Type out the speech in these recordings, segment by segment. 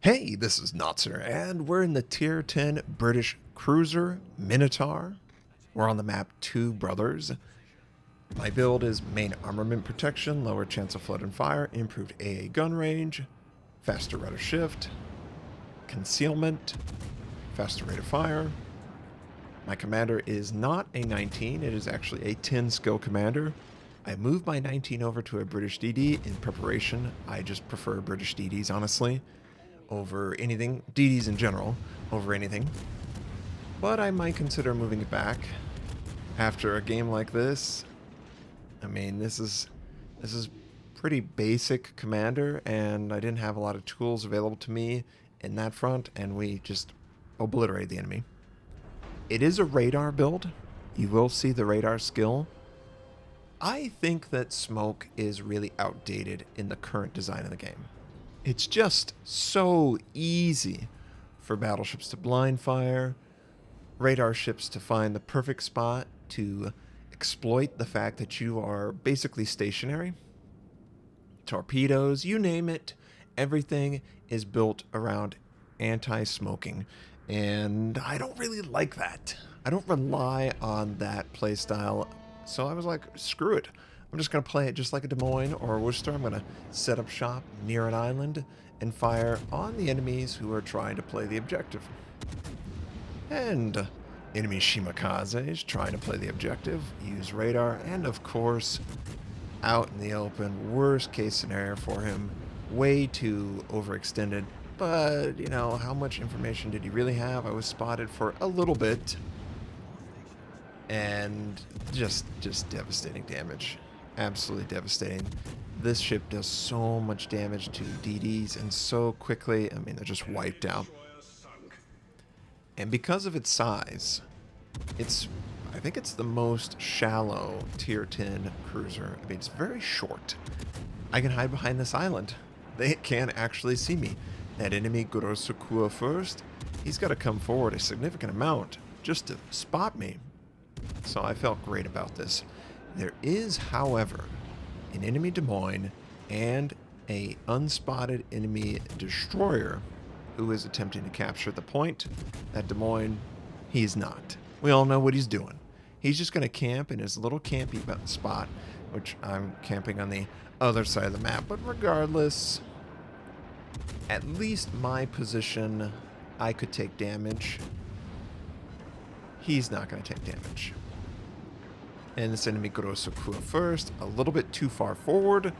Hey, this is Notser, and we're in the Tier 10 British cruiser Minotaur. We're on the map Two Brothers. My build is main armament protection, lower chance of flood and fire, improved AA gun range, faster rudder shift, concealment, faster rate of fire. My commander is not a 19, it is actually a 10 skill commander. I moved my 19 over to a British DD in preparation. I just prefer British DDs, honestly, over anything, DDs in general, over anything. But I might consider moving it back after a game like this. I mean, this is pretty basic commander, and I didn't have a lot of tools available to me in that front, and we just obliterated the enemy. It is a radar build. You will see the radar skill. I think that smoke is really outdated in the current design of the game. It's just so easy for battleships to blind fire, radar ships to find the perfect spot to exploit the fact that you are basically stationary. Torpedoes, you name it, everything is built around anti-smoking, and I don't really like that. I don't rely on that playstyle, so I was like, screw it. I'm just going to play it just like a Des Moines or a Worcester. I'm going to set up shop near an island and fire on the enemies who are trying to play the objective. And enemy Shimakaze is trying to play the objective, use radar, and of course, out in the open, worst case scenario for him, way too overextended. But, you know, how much information did he really have? I was spotted for a little bit. And just devastating damage. Absolutely devastating. This ship does so much damage to DDs and so quickly. I mean, they're just wiped out. And because of its size, I think it's the most shallow tier 10 cruiser. I mean, it's very short. I can hide behind this island. They can't actually see me. That enemy Gorosukua first, he's got to come forward a significant amount just to spot me. So I felt great about this. There is, however, an enemy Des Moines and a unspotted enemy destroyer who is attempting to capture the point. That Des Moines, he's not. We all know what he's doing. He's just going to camp in his little campy spot, which I'm camping on the other side of the map. But regardless, at least my position, I could take damage. He's not going to take damage. And this enemy Gorosukua first, a little bit too far forward.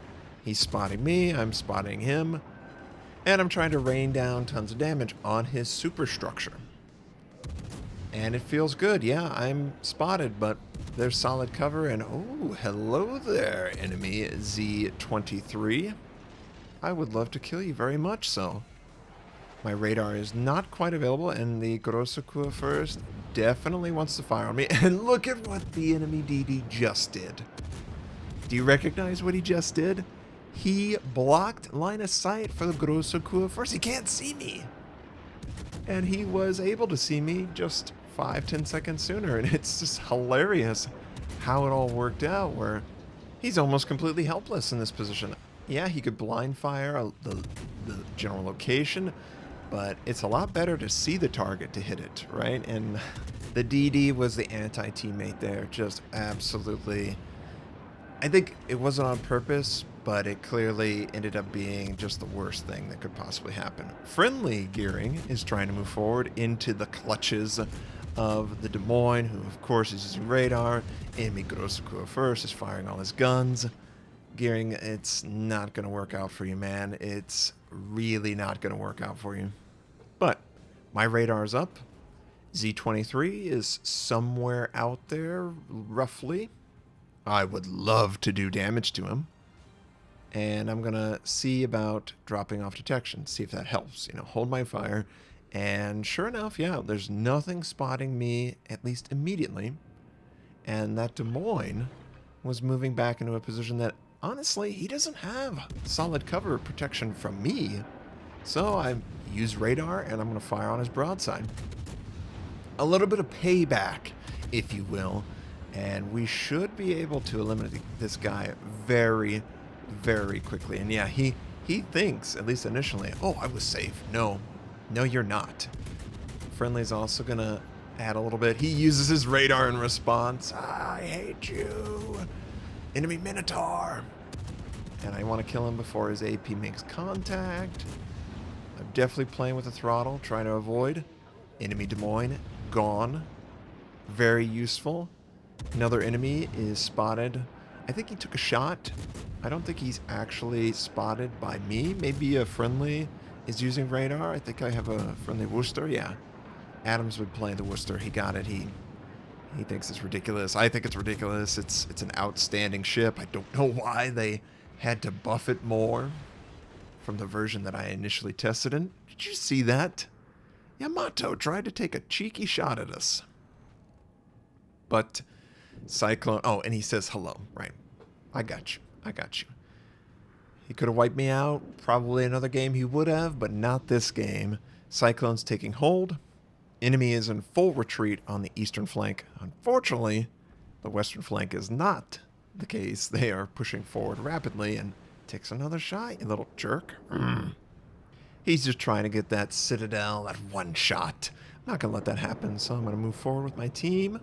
He's spotting me, I'm spotting him. And I'm trying to rain down tons of damage on his superstructure. And it feels good. Yeah, I'm spotted, but there's solid cover. And oh, hello there, enemy Z23. I would love to kill you very much so. My radar is not quite available, and the Gorosukua first definitely wants to fire on me. And look at what the enemy DD just did. Do you recognize what he just did? He blocked line of sight for the Gorosukua first. He can't see me. And he was able to see me just 5-10 seconds sooner. And it's just hilarious how it all worked out, where he's almost completely helpless in this position. Yeah, he could blind fire the general location, but it's a lot better to see the target to hit it, right? And the DD was the anti-teammate there, just absolutely. I think it wasn't on purpose, but it clearly ended up being just the worst thing that could possibly happen. Friendly Gearing is trying to move forward into the clutches of the Des Moines, who of course is using radar. Enemy Gorosukua first is firing all his guns. Gearing, it's not going to work out for you, man. It's really not going to work out for you. But my radar is up. Z23 is somewhere out there, roughly. I would love to do damage to him. And I'm going to see about dropping off detection, see if that helps. You know, hold my fire. And sure enough, yeah, there's nothing spotting me, at least immediately. And that Des Moines was moving back into a position that, honestly, he doesn't have solid cover protection from me. So I use radar, and I'm going to fire on his broadside. A little bit of payback, if you will. And we should be able to eliminate this guy very, very quickly. And yeah, he He thinks, at least initially, oh, I was safe. No. No, you're not. Friendly's also going to add a little bit. He uses his radar in response. I hate you. Enemy Minotaur. And I want to kill him before his AP makes contact. I'm definitely playing with the throttle, trying to avoid. Enemy Des Moines, gone. Very useful. Another enemy is spotted. I think he took a shot. I don't think he's actually spotted by me. Maybe a friendly is using radar. I think I have a friendly Worcester. Yeah. Adams would play the Worcester. He got it. He thinks it's ridiculous. I think it's ridiculous. It's an outstanding ship. I don't know why they had to buff it more from the version that I initially tested in. Did you see that? Yamato tried to take a cheeky shot at us. But Cyclone... Oh, and he says hello. Right. I got you. I got you. He could have wiped me out. Probably another game he would have, but not this game. Cyclone's taking hold. Enemy is in full retreat on the eastern flank. Unfortunately, the western flank is not the case. They are pushing forward rapidly and takes another shot, you little jerk. He's just trying to get that citadel, that one shot. I'm not going to let that happen, so I'm going to move forward with my team.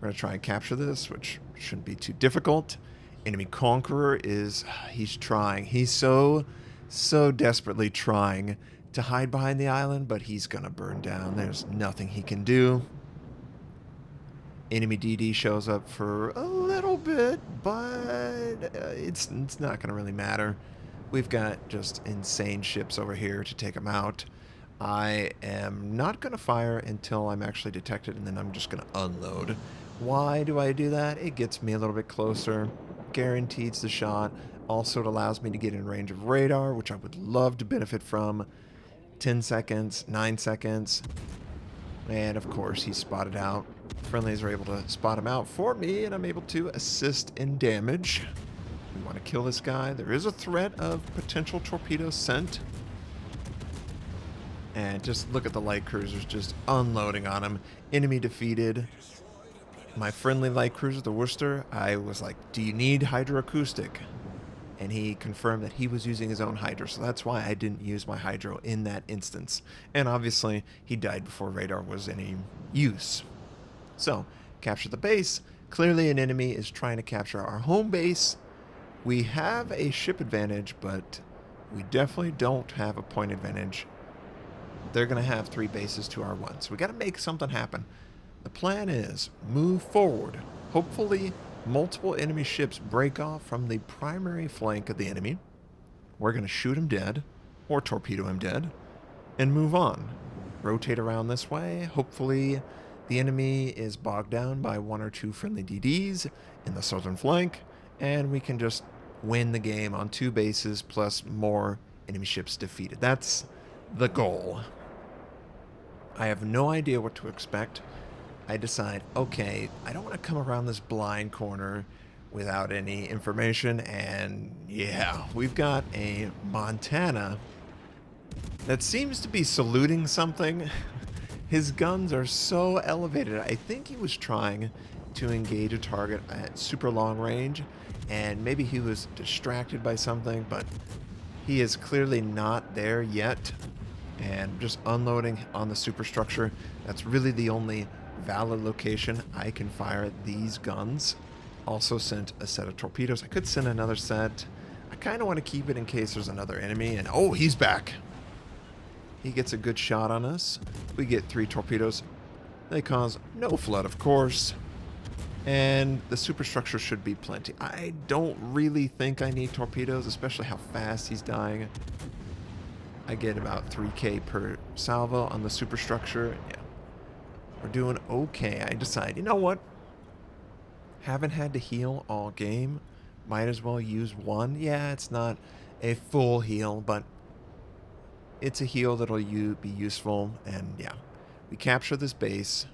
We're going to try and capture this, which shouldn't be too difficult. Enemy Conqueror is... He's trying. He's so desperately trying to hide behind the island, but he's going to burn down. There's nothing he can do. Enemy DD shows up for a little bit, but it's not going to really matter. We've got just insane ships over here to take them out. I am not going to fire until I'm actually detected, and then I'm just going to unload. Why do I do that? It gets me a little bit closer. Guarantees the shot. Also, it allows me to get in range of radar, which I would love to benefit from. 10 seconds, 9 seconds. And, of course, he's spotted out. Friendlies are able to spot him out for me, and I'm able to assist in damage. We want to kill this guy. There is a threat of potential torpedoes sent. And just look at the light cruisers just unloading on him. Enemy defeated. My friendly light cruiser, the Worcester, I was like, do you need hydroacoustic? And he confirmed that he was using his own hydro, so that's why I didn't use my hydro in that instance. And obviously, he died before radar was any use. So, capture the base. Clearly an enemy is trying to capture our home base. We have a ship advantage, but we definitely don't have a point advantage. They're going to have 3 bases to our 1, so we got to make something happen. The plan is move forward. Hopefully, multiple enemy ships break off from the primary flank of the enemy. We're going to shoot him dead, or torpedo him dead, and move on. Rotate around this way. Hopefully, the enemy is bogged down by 1 or 2 friendly DDs in the southern flank, and we can just win the game on 2 bases plus more enemy ships defeated. That's the goal. I have no idea what to expect. I decide, okay, I don't want to come around this blind corner without any information, and yeah, we've got a Montana that seems to be saluting something. His guns are so elevated. I think he was trying to engage a target at super long range, and maybe he was distracted by something, but he is clearly not there yet. And just unloading on the superstructure, that's really the only valid location I can fire at these guns. Also sent a set of torpedoes. I could send another set. I kind of want to keep it in case there's another enemy. And oh, he's back. He gets a good shot on us. We get 3 torpedoes. They cause no flood, of course. And the superstructure should be plenty. I don't really think I need torpedoes, especially how fast he's dying. I get about 3K per salvo on the superstructure. Yeah. We're doing okay. I decide, you know what? Haven't had to heal all game. Might as well use 1. Yeah, it's not a full heal, but it's a heal that'll be useful. And yeah, we capture this base.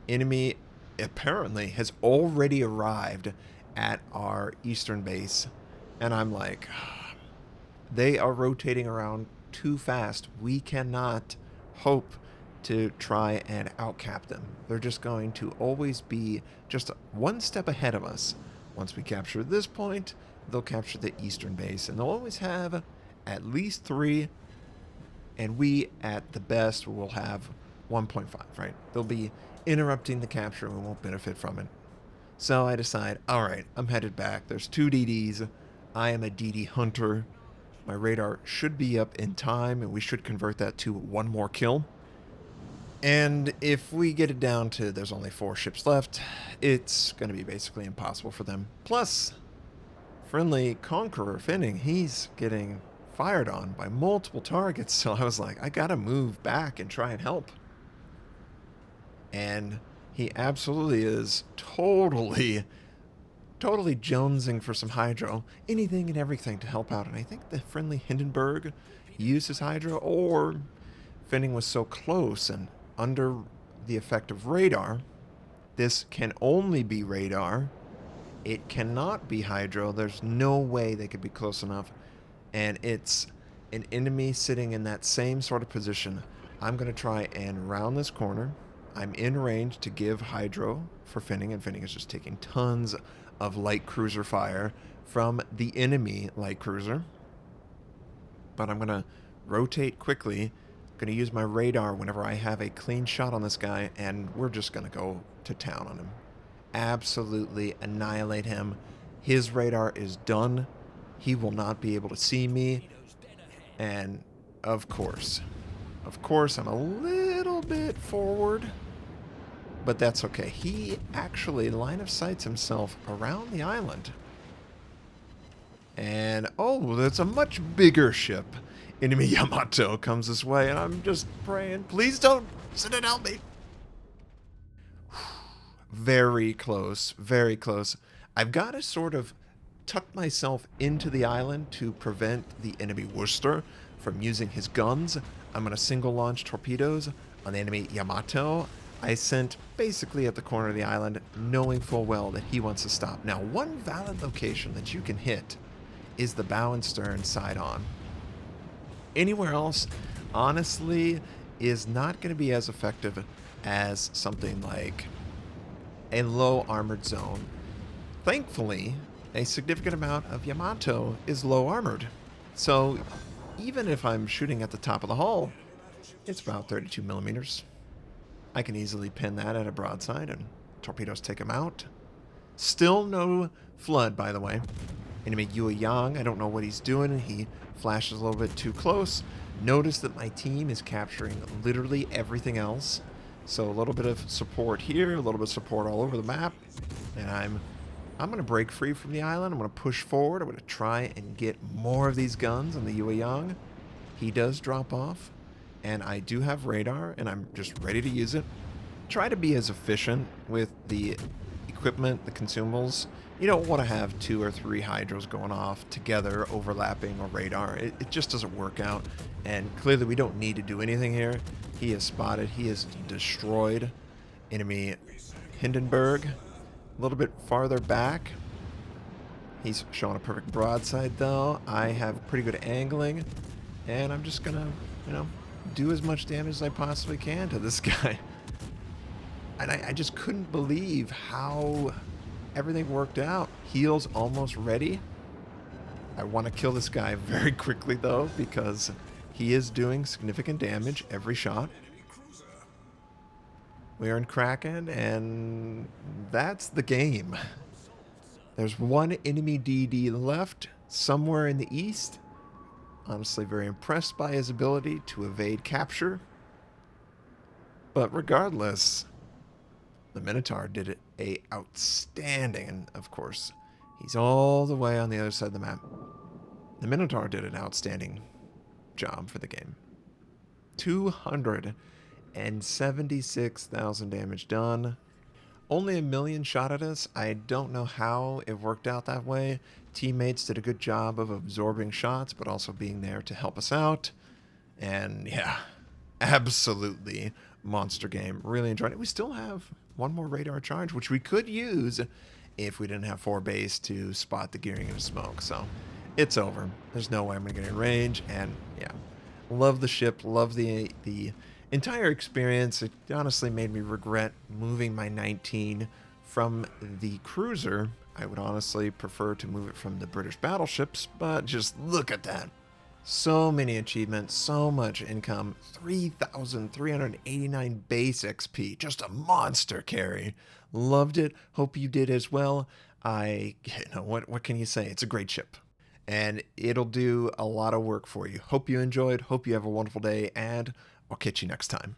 Enemy apparently has already arrived at our eastern base. And I'm like, they are rotating around too fast. We cannot hope to try and outcap them. They're just going to always be just 1 step ahead of us. Once we capture this point, they'll capture the eastern base, and they'll always have at least 3, and we, at the best, will have 1.5, right? They'll be interrupting the capture and we won't benefit from it. So I decide, all right, I'm headed back. There's 2 DDs. I am a DD hunter. My radar should be up in time, and we should convert that to 1 more kill. And if we get it down to there's only 4 ships left, it's going to be basically impossible for them. Plus, friendly Conqueror Finning, he's getting fired on by multiple targets. So I was like, I got to move back and try and help. And he absolutely is totally jonesing for some hydro. Anything and everything to help out. And I think the friendly Hindenburg used his hydro, or Finning was so close and under the effect of radar. This can only be radar. It cannot be hydro. There's no way they could be close enough. And it's an enemy sitting in that same sort of position. I'm going to try and round this corner. I'm in range to give hydro for Finning, and Finning is just taking tons of light cruiser fire from the enemy light cruiser. But I'm going to rotate quickly. Going to use my radar whenever I have a clean shot on this guy, and we're just going to go to town on him. Absolutely annihilate him. His radar is done. He will not be able to see me. And of course, I'm a little bit forward, but that's okay. He actually line of sights himself around the island. And, oh, that's a much bigger ship. Enemy Yamato comes this way, and I'm just praying, please don't send it help me. Very close, very close. I've got to sort of tuck myself into the island to prevent the enemy Worcester from using his guns. I'm going to single launch torpedoes on the enemy Yamato. I sent basically at the corner of the island, knowing full well that he wants to stop. Now, one valid location that you can hit is the bow and stern side on. Anywhere else, honestly, is not going to be as effective as something like a low armored zone. Thankfully, a significant amount of Yamato is low armored. So even if I'm shooting at the top of the hull, it's about 32 millimeters. I can easily pin that at a broadside and torpedoes take him out. Still no flood, by the way. Enemy Yue Yang, I don't know what he's doing. He flashes a little bit too close. Notice that my team is capturing literally everything else. So a little bit of support here, a little bit of support all over the map. And I'm going to break free from the island. I'm going to push forward. I'm going to try and get more of these guns on the Yue Yang. He does drop off. And I do have radar, and I'm just ready to use it. Try to be as efficient with the equipment, the consumables. You don't want to have 2 or 3 hydros going off together, overlapping or radar. It just doesn't work out. And clearly we don't need to do anything here. He is spotted. He is destroyed. Enemy Hindenburg. A little bit farther back. He's showing a perfect broadside, though. I have pretty good angling. And I'm just going to, do as much damage as I possibly can to this guy. And I just couldn't believe how everything worked out. Heel's almost ready. I want to kill this guy very quickly, though, because he is doing significant damage every shot. We are in Kraken, and that's the game. There's one enemy DD left somewhere in the east. Honestly, very impressed by his ability to evade capture. But regardless, the Minotaur did it outstanding. And of course, he's all the way on the other side of the map. The Minotaur did an outstanding job for the game. 276,000 damage done. Only 1 million shot at us. I don't know how it worked out that way. Teammates did a good job of absorbing shots, but also being there to help us out. And yeah, absolutely monster game. Really enjoyed it. We still have one more radar charge, which we could use if we didn't have 4 base to spot the gearing in the smoke. So it's over. There's no way I'm going to get in range. And yeah, love the ship. Love the entire experience. It honestly made me regret moving my 19 from the cruiser. I would honestly prefer to move it from the British battleships, but just look at that. So many achievements, so much income, 3,389 base XP, just a monster carry. Loved it. Hope you did as well. What can you say? It's a great ship. And it'll do a lot of work for you. Hope you enjoyed. Hope you have a wonderful day, and I'll catch you next time.